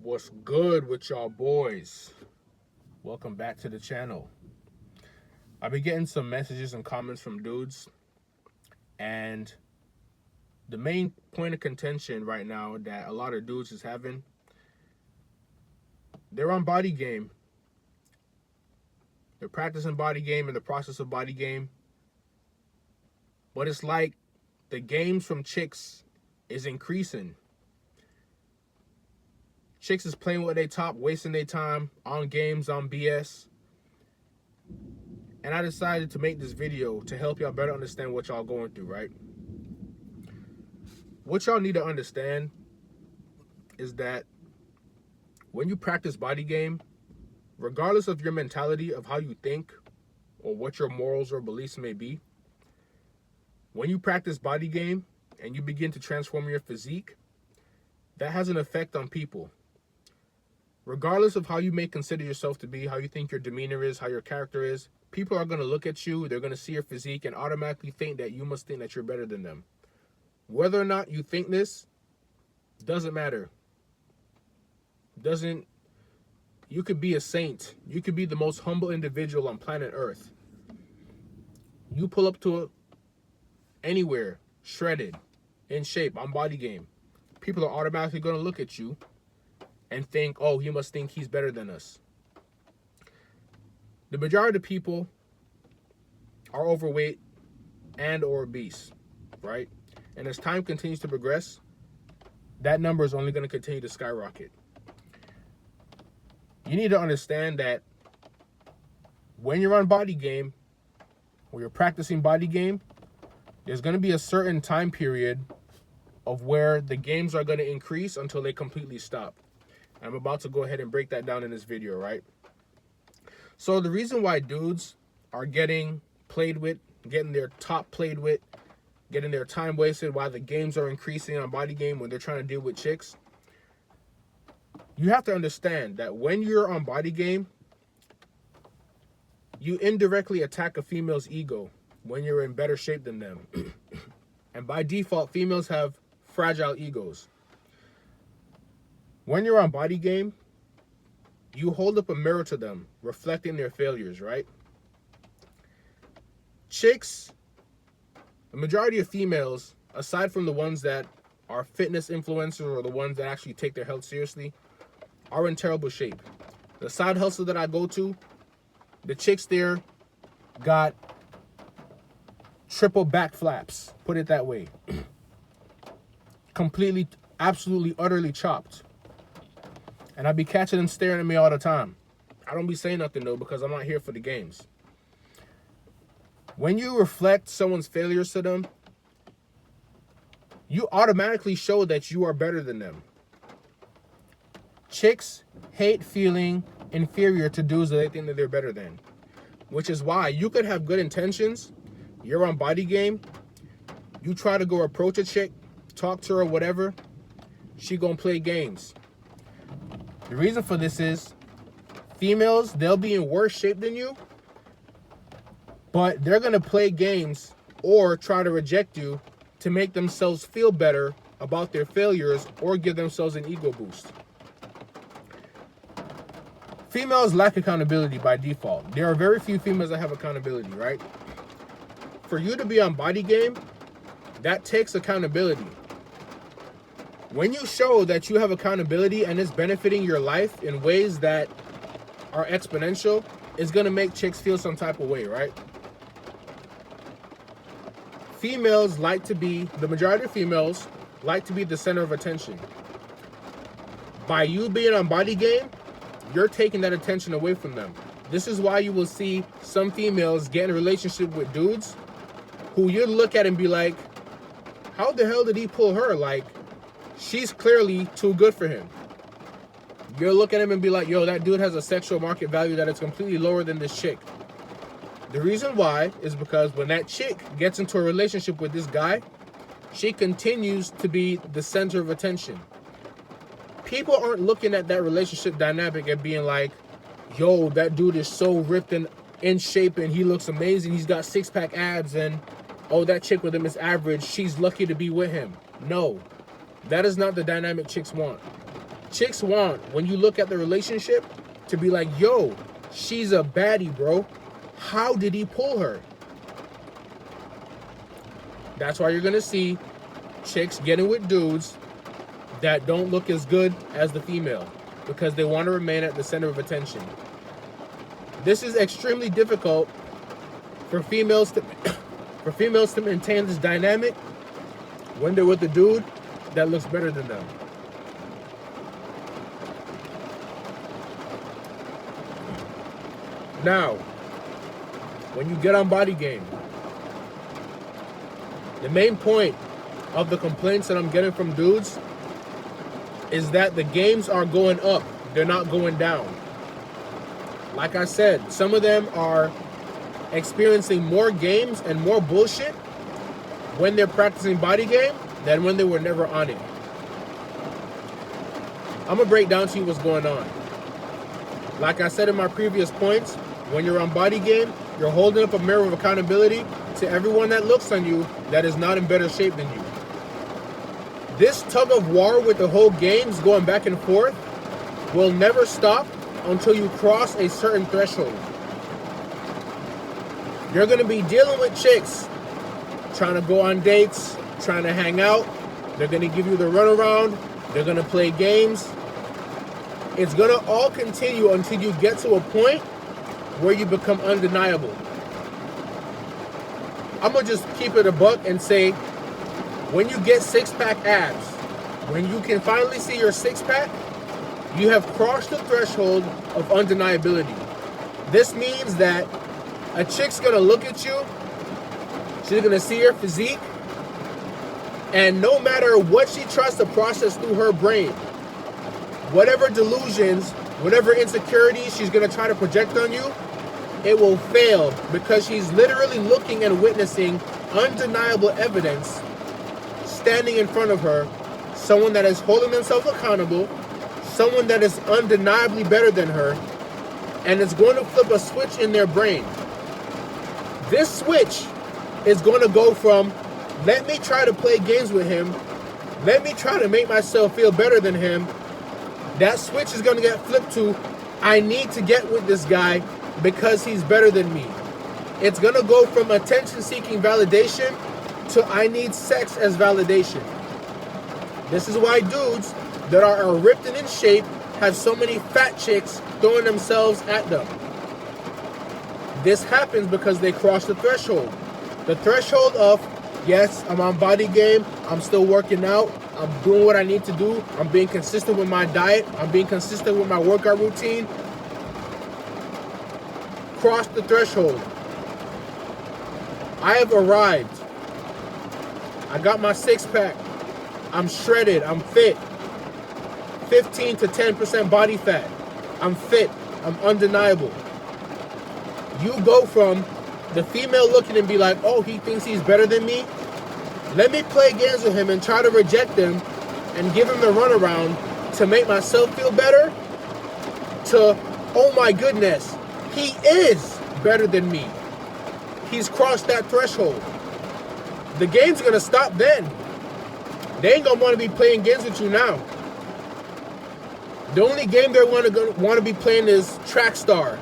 What's good with y'all boys? Welcome back to the channel. I've been getting some messages and comments from dudes, and the main point of contention right now that a lot of dudes is having, they're on body game. They're practicing body game in the process of body game. But it's like the games from chicks is increasing. Chicks is playing with their top, wasting their time on games, on BS. And I decided to make this video to help y'all better understand what y'all going through, right? What y'all need to understand is that when you practice body game, regardless of your mentality of how you think or what your morals or beliefs may be, when you practice body game and you begin to transform your physique, that has an effect on people. Regardless of how you may consider yourself to be, how you think your demeanor is, how your character is, people are going to look at you, they're going to see your physique and automatically think that you must think that you're better than them. Whether or not you think this, doesn't matter. You could be a saint. You could be the most humble individual on planet Earth. You pull up to anywhere, shredded, in shape, on body game. People are automatically going to look at you and think, oh, he must think he's better than us. The majority of people are overweight and or obese, right? And as time continues to progress, that number is only going to continue to skyrocket. You need to understand that when you're on body game, or you're practicing body game, there's going to be a certain time period of where the games are going to increase until they completely stop. I'm about to go ahead and break that down in this video, right? So the reason why dudes are getting played with, getting their top played with, getting their time wasted while the games are increasing on body game when they're trying to deal with chicks, you have to understand that when you're on body game, you indirectly attack a female's ego when you're in better shape than them. And by default, females have fragile egos. When you're on body game, you hold up a mirror to them, reflecting their failures, right? Chicks, the majority of females, aside from the ones that are fitness influencers or the ones that actually take their health seriously, are in terrible shape. The side hustle that I go to, the chicks there got triple back flaps, put it that way. Completely, absolutely, utterly chopped. And I be catching them staring at me all the time. I don't be saying nothing though because I'm not here for the games. When you reflect someone's failures to them, you automatically show that you are better than them. Chicks hate feeling inferior to dudes that they think that they're better than. Which is why you could have good intentions, you're on body game, you try to go approach a chick, talk to her, whatever, she gonna play games. The reason for this is females, they'll be in worse shape than you, but they're going to play games or try to reject you to make themselves feel better about their failures or give themselves an ego boost. Females lack accountability by default. There are very few females that have accountability, right? For you to be on body game, that takes accountability. When you show that you have accountability and it's benefiting your life in ways that are exponential, it's going to make chicks feel some type of way, right? Females like to be, the majority of females like to be the center of attention. By you being on body game, you're taking that attention away from them. This is why you will see some females get in a relationship with dudes who you look at and be like, how the hell did he pull her? Like, she's clearly too good for him. You'll look at him and be like, yo, that dude has a sexual market value that is completely lower than this chick. The reason why is because when that chick gets into a relationship with this guy, she continues to be the center of attention. People aren't looking at that relationship dynamic and being like, yo, that dude is so ripped and in shape and he looks amazing. He's got six-pack abs and, oh, that chick with him is average. She's lucky to be with him. No. That is not the dynamic chicks want. Chicks want, when you look at the relationship, to be like, yo, she's a baddie, bro. How did he pull her? That's why you're going to see chicks getting with dudes that don't look as good as the female, because they want to remain at the center of attention. This is extremely difficult for females to maintain this dynamic when they're with a dude that looks better than them. Now, when you get on Body Game, the main point of the complaints that I'm getting from dudes is that the games are going up. They're not going down. Like I said, some of them are experiencing more games and more bullshit when they're practicing Body Game than when they were never on it. I'm going to break down to you what's going on. Like I said in my previous points, when you're on Body Game, you're holding up a mirror of accountability to everyone that looks on you that is not in better shape than you. This tug of war with the whole games going back and forth will never stop until you cross a certain threshold. You're going to be dealing with chicks trying to go on dates, trying to hang out. They're going to give you the runaround. They're going to play games. It's going to all continue until you get to a point where you become undeniable. I'm going to just keep it a buck and say, when you get six-pack abs, when you can finally see your six-pack, you have crossed the threshold of undeniability. This means that a chick's going to look at you, she's going to see your physique, and no matter what she tries to process through her brain, whatever delusions, whatever insecurities she's going to try to project on you, it will fail, because she's literally looking and witnessing undeniable evidence standing in front of her, someone that is holding themselves accountable, someone that is undeniably better than her, and it's going to flip a switch in their brain. This switch is going to go from, let me try to play games with him, let me try to make myself feel better than him. That switch is going to get flipped to, I need to get with this guy because he's better than me. It's going to go from attention-seeking validation to I need sex as validation. This is why dudes that are ripped and in shape have so many fat chicks throwing themselves at them. This happens because they cross the threshold. The threshold of, yes, I'm on Body Game, I'm still working out, I'm doing what I need to do, I'm being consistent with my diet, I'm being consistent with my workout routine. Cross the threshold. I have arrived. I got my six-pack. I'm shredded, I'm fit. 15 to 10% body fat. I'm fit, I'm undeniable. You go from the female looking and be like, oh, he thinks he's better than me. Let me play games with him and try to reject him and give him the runaround to make myself feel better, to, oh my goodness, he is better than me. He's crossed that threshold. The game's going to stop then. They ain't going to want to be playing games with you now. The only game they're want to be playing is Track Star,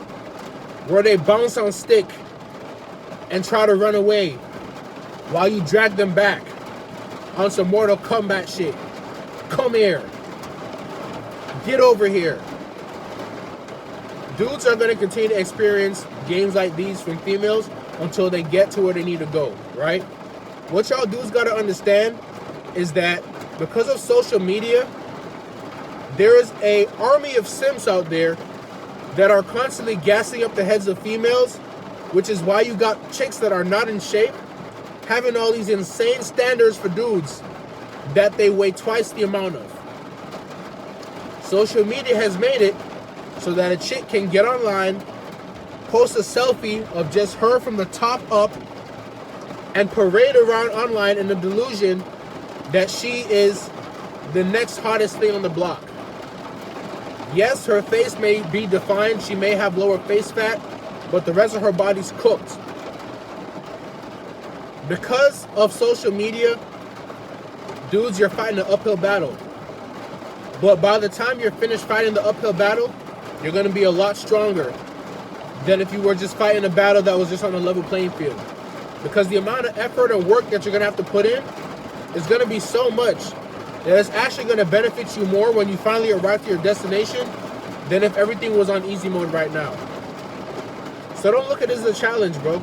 where they bounce on stick and try to run away while you drag them back on some Mortal Kombat shit. Come here. Get over here. Dudes are going to continue to experience games like these from females until they get to where they need to go, right? What y'all dudes got to understand is that because of social media, there is an army of simps out there that are constantly gassing up the heads of females, which is why you got chicks that are not in shape having all these insane standards for dudes that they weigh twice the amount of. Social media has made it so that a chick can get online, post a selfie of just her from the top up, and parade around online in the delusion that she is the next hottest thing on the block. Yes, her face may be defined, she may have lower face fat, but the rest of her body's cooked. Because of social media, dudes, you're fighting an uphill battle. But by the time you're finished fighting the uphill battle, you're going to be a lot stronger than if you were just fighting a battle that was just on a level playing field. Because the amount of effort and work that you're going to have to put in is going to be so much that it's actually going to benefit you more when you finally arrive to your destination than if everything was on easy mode right now. So don't look at this as a challenge, bro.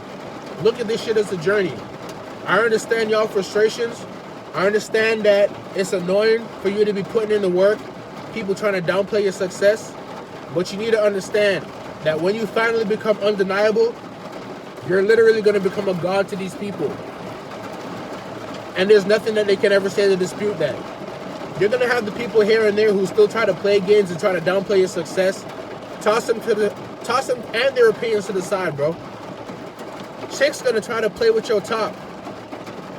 Look at this shit as a journey. I understand y'all frustrations. I understand that it's annoying for you to be putting in the work, people trying to downplay your success. But you need to understand that when you finally become undeniable, you're literally going to become a god to these people. And there's nothing that they can ever say to dispute that. You're going to have the people here and there who still try to play games and try to downplay your success. Toss them and their opinions to the side, bro. Chicks going to try to play with your top.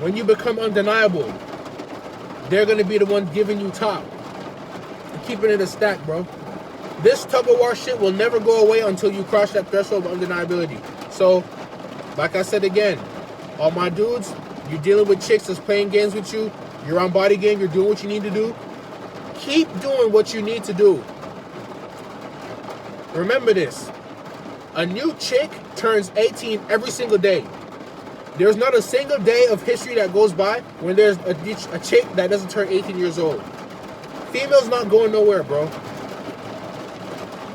When you become undeniable, they're going to be the ones giving you top. And keeping it a stack, bro. This tug-of-war shit will never go away until you cross that threshold of undeniability. So, like I said again, all my dudes, you're dealing with chicks that's playing games with you. You're on body game. You're doing what you need to do. Keep doing what you need to do. Remember this. A new chick turns 18 every single day. There's not a single day of history that goes by when there's a chick that doesn't turn 18 years old. Females not going nowhere, bro.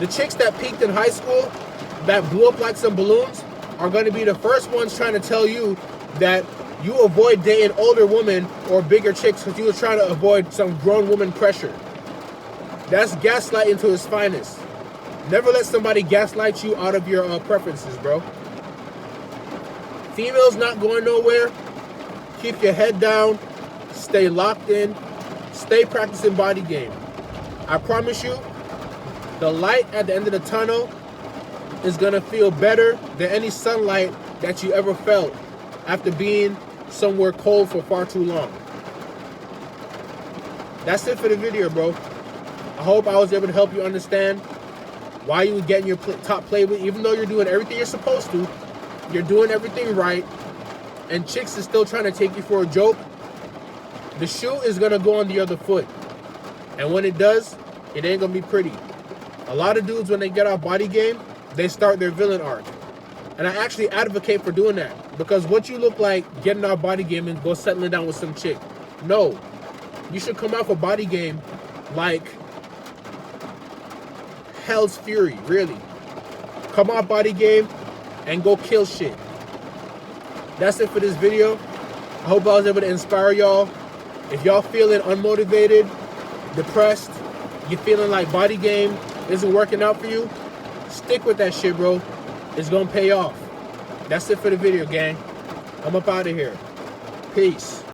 The chicks that peaked in high school, that blew up like some balloons, are going to be the first ones trying to tell you that you avoid dating older women or bigger chicks because you were trying to avoid some grown woman pressure. That's gaslighting to its finest. Never let somebody gaslight you out of your preferences, bro. Females not going nowhere. Keep your head down. Stay locked in. Stay practicing body game. I promise you, the light at the end of the tunnel is going to feel better than any sunlight that you ever felt after being somewhere cold for far too long. That's it for the video, bro. I hope I was able to help you understand why you were getting your top play with, even though you're doing everything you're supposed to. You're doing everything right, and chicks is still trying to take you for a joke. The shoe is going to go on the other foot. And when it does, it ain't going to be pretty. A lot of dudes, when they get off body game, they start their villain arc. And I actually advocate for doing that. Because what you look like getting off body game and go settling down with some chick. No. You should come off a body game like hell's fury, really. Come off body game and go kill shit. That's it for this video. I hope I was able to inspire y'all. If y'all feeling unmotivated, depressed, you're feeling like body game isn't working out for you, stick with that shit, bro. It's gonna pay off. That's it for the video, gang. I'm up out of here. Peace.